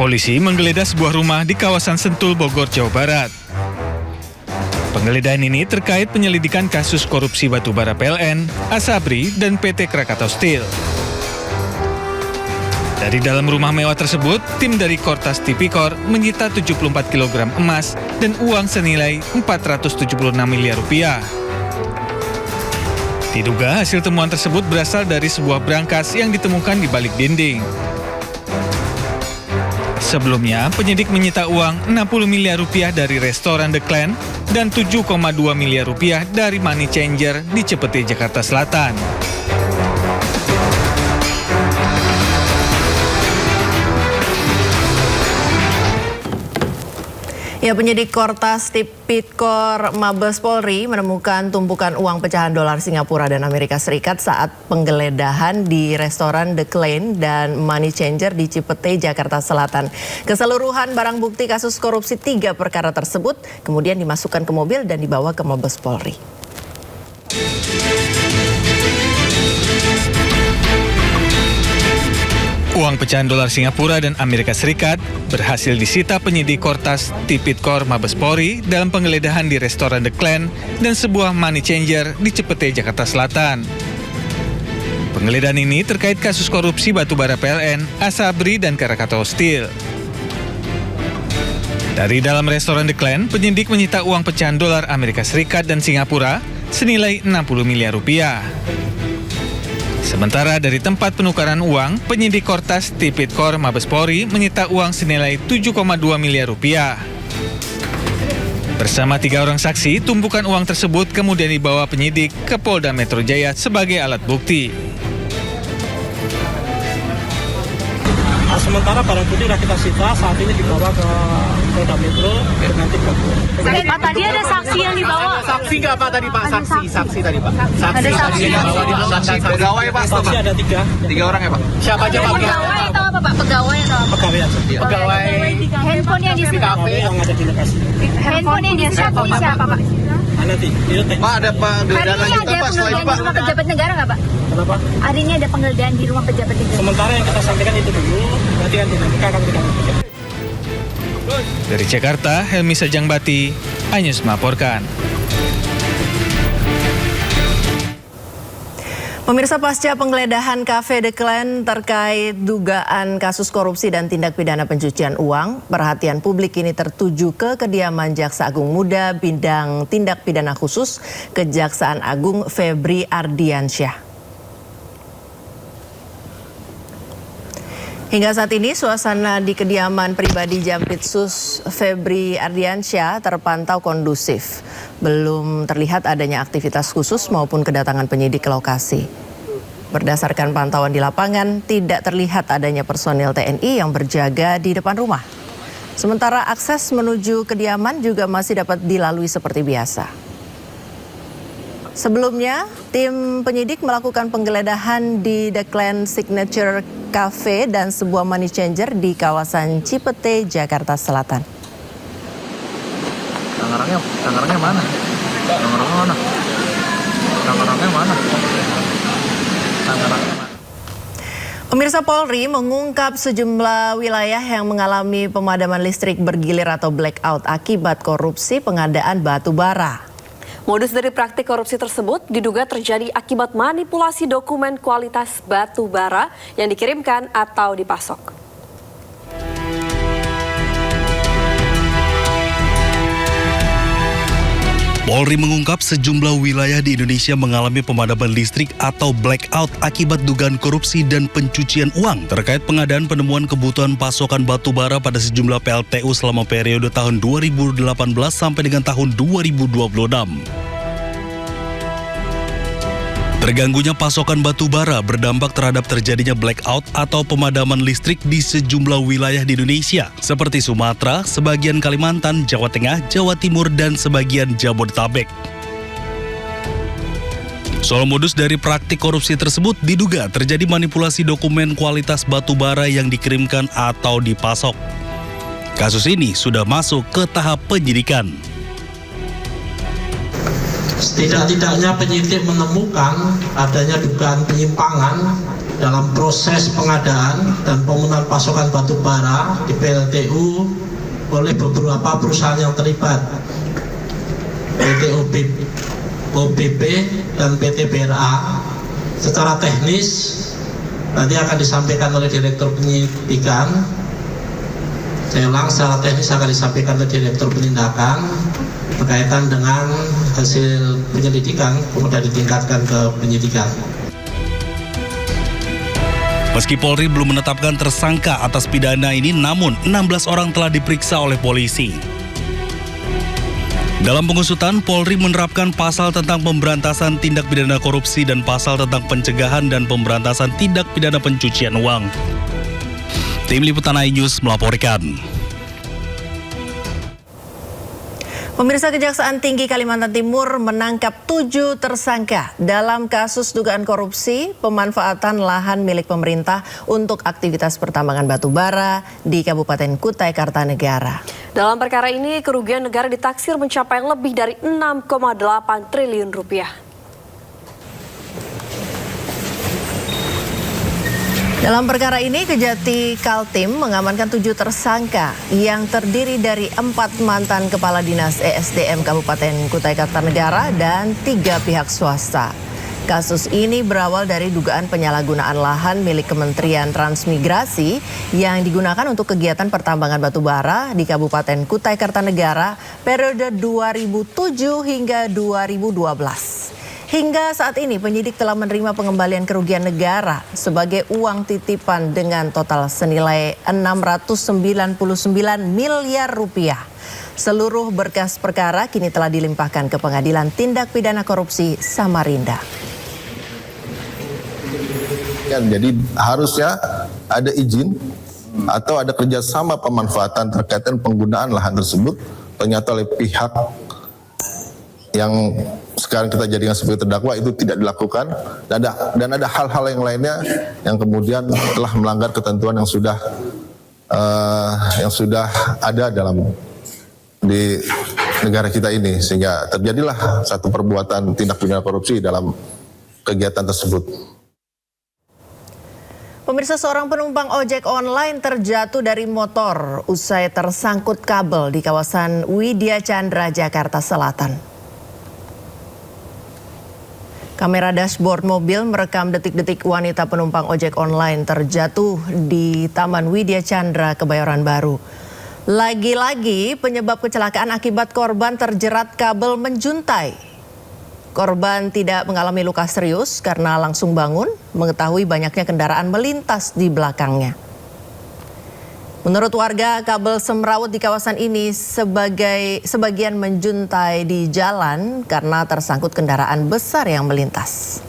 Polisi menggeledah sebuah rumah di kawasan Sentul, Bogor, Jawa Barat. Penggeledahan ini terkait penyelidikan kasus korupsi batubara PLN, Asabri, dan PT Krakatau Steel. Dari dalam rumah mewah tersebut, tim dari Kortas Tipikor menyita 74 kg emas dan uang senilai 476 miliar rupiah. Diduga hasil temuan tersebut berasal dari sebuah brankas yang ditemukan di balik dinding. Sebelumnya, penyidik menyita uang 60 miliar rupiah dari restoran The Clan dan 7,2 miliar rupiah dari Money Changer di Cipete, Jakarta Selatan. Ya, penyidik Kortas Tipikor Mabes Polri menemukan tumpukan uang pecahan dolar Singapura dan Amerika Serikat saat penggeledahan di restoran The Clan dan Money Changer di Cipete, Jakarta Selatan. Keseluruhan barang bukti kasus korupsi 3 perkara tersebut kemudian dimasukkan ke mobil dan dibawa ke Mabes Polri. Uang pecahan dolar Singapura dan Amerika Serikat berhasil disita penyidik Kortas Tipikor Mabes Polri dalam penggeledahan di restoran The Clan dan sebuah Money Changer di Cipete, Jakarta Selatan. Penggeledahan ini terkait kasus korupsi batubara PLN, Asabri, dan Krakatau Steel. Dari dalam restoran The Clan, penyidik menyita uang pecahan dolar Amerika Serikat dan Singapura senilai 60 miliar rupiah. Sementara dari tempat penukaran uang, penyidik Kortas Tipikor Mabes Polri menyita uang senilai 7,2 miliar rupiah. Bersama 3 orang saksi, tumpukan uang tersebut kemudian dibawa penyidik ke Polda Metro Jaya sebagai alat bukti. Sementara barang bukti sudah kita sita, saat ini dibawa ke Polda Metro dengan tim gabungan. Pak, tadi ada saksi yang dibawa. Ada saksi nggak Pak tadi Pak? Saksi tadi Pak. Ada saksi. Saksi pegawai Pak. Saksi ada 3. 3 orang ya Pak? Siapa aja Pak? Pegawai atau apa Pak? Pegawai atau apa? Pegawai aja. Pegawai Handphone yang disita. kafe. Yang ada di lokasi. Handphone yang disita siapa Pak? Nanti, itu teknis. Pak ada Pak Hari geledahan ini lanjut ada Pak selain penggeledahan Pak? di rumah pejabat negara nggak Pak? Kenapa? Hari ini ada penggeledahan di rumah pejabat negara. Sementara yang kita sampaikan itu dulu, nanti kan dinamika akan kita lakukan. Dari Jakarta, Helmi Sajangbati, iNews melaporkan. Pemirsa, pasca penggeledahan Cafe The Clan terkait dugaan kasus korupsi dan tindak pidana pencucian uang, perhatian publik kini tertuju ke kediaman Jaksa Agung Muda Bidang Tindak Pidana Khusus Kejaksaan Agung Febri Ardiansyah. Hingga saat ini suasana di kediaman pribadi Jampitsus Febri Ardiansyah terpantau kondusif. Belum terlihat adanya aktivitas khusus maupun kedatangan penyidik ke lokasi. Berdasarkan pantauan di lapangan, tidak terlihat adanya personil TNI yang berjaga di depan rumah. Sementara akses menuju kediaman juga masih dapat dilalui seperti biasa. Sebelumnya, tim penyidik melakukan penggeledahan di The Clan Signature Cafe dan sebuah Money Changer di kawasan Cipete, Jakarta Selatan. Tangerangnya mana? Pemirsa, Polri mengungkap sejumlah wilayah yang mengalami pemadaman listrik bergilir atau blackout akibat korupsi pengadaan batu bara. Modus dari praktik korupsi tersebut diduga terjadi akibat manipulasi dokumen kualitas batu bara yang dikirimkan atau dipasok. Polri mengungkap sejumlah wilayah di Indonesia mengalami pemadaman listrik atau blackout akibat dugaan korupsi dan pencucian uang terkait pengadaan penemuan kebutuhan pasokan batu bara pada sejumlah PLTU selama periode tahun 2018 sampai dengan tahun 2026. Terganggunya pasokan batu bara berdampak terhadap terjadinya blackout atau pemadaman listrik di sejumlah wilayah di Indonesia, seperti Sumatera, sebagian Kalimantan, Jawa Tengah, Jawa Timur, dan sebagian Jabodetabek. Soal modus dari praktik korupsi tersebut diduga terjadi manipulasi dokumen kualitas batu bara yang dikirimkan atau dipasok. Kasus ini sudah masuk ke tahap penyidikan. Setidak-tidaknya penyidik menemukan adanya dugaan penyimpangan dalam proses pengadaan dan pemenuhan pasokan batu bara di PLTU oleh beberapa perusahaan yang terlibat, PT OBP dan PT BRA. Secara teknis nanti akan disampaikan oleh Direktur Penyidikan. Saya ulang, secara teknis akan disampaikan oleh Direktur Penindakan berkaitan dengan hasil penyelidikan, kemudian ditingkatkan ke penyidikan. Meski Polri belum menetapkan tersangka atas pidana ini, namun 16 orang telah diperiksa oleh polisi. Dalam pengusutan, Polri menerapkan pasal tentang pemberantasan tindak pidana korupsi dan pasal tentang pencegahan dan pemberantasan tindak pidana pencucian uang. Tim Liputan iNews melaporkan. Pemirsa, Kejaksaan Tinggi Kalimantan Timur menangkap 7 tersangka dalam kasus dugaan korupsi pemanfaatan lahan milik pemerintah untuk aktivitas pertambangan batu bara di Kabupaten Kutai Kartanegara. Dalam perkara ini, kerugian negara ditaksir mencapai lebih dari 6,8 triliun rupiah. Dalam perkara ini, Kejati Kaltim mengamankan 7 tersangka yang terdiri dari 4 mantan Kepala Dinas ESDM Kabupaten Kutai Kartanegara dan 3 pihak swasta. Kasus ini berawal dari dugaan penyalahgunaan lahan milik Kementerian Transmigrasi yang digunakan untuk kegiatan pertambangan batu bara di Kabupaten Kutai Kartanegara periode 2007 hingga 2012. Hingga saat ini penyidik telah menerima pengembalian kerugian negara sebagai uang titipan dengan total senilai 699 miliar rupiah. Seluruh berkas perkara kini telah dilimpahkan ke Pengadilan Tindak Pidana Korupsi Samarinda. Jadi harusnya ada izin atau ada kerjasama pemanfaatan terkait dengan penggunaan lahan tersebut, ternyata oleh pihak yang sekarang kita jadikan sebagai terdakwa itu tidak dilakukan, dan ada hal-hal yang lainnya yang kemudian telah melanggar ketentuan yang sudah ada di negara kita ini, sehingga terjadilah satu perbuatan tindak pidana korupsi dalam kegiatan tersebut. Pemirsa, seorang penumpang ojek online terjatuh dari motor usai tersangkut kabel di kawasan Widya Chandra, Jakarta Selatan. Kamera dashboard mobil merekam detik-detik wanita penumpang ojek online terjatuh di Taman Widya Chandra, Kebayoran Baru. Lagi-lagi penyebab kecelakaan akibat korban terjerat kabel menjuntai. Korban tidak mengalami luka serius karena langsung bangun mengetahui banyaknya kendaraan melintas di belakangnya. Menurut warga, kabel semrawut di kawasan ini sebagian menjuntai di jalan karena tersangkut kendaraan besar yang melintas.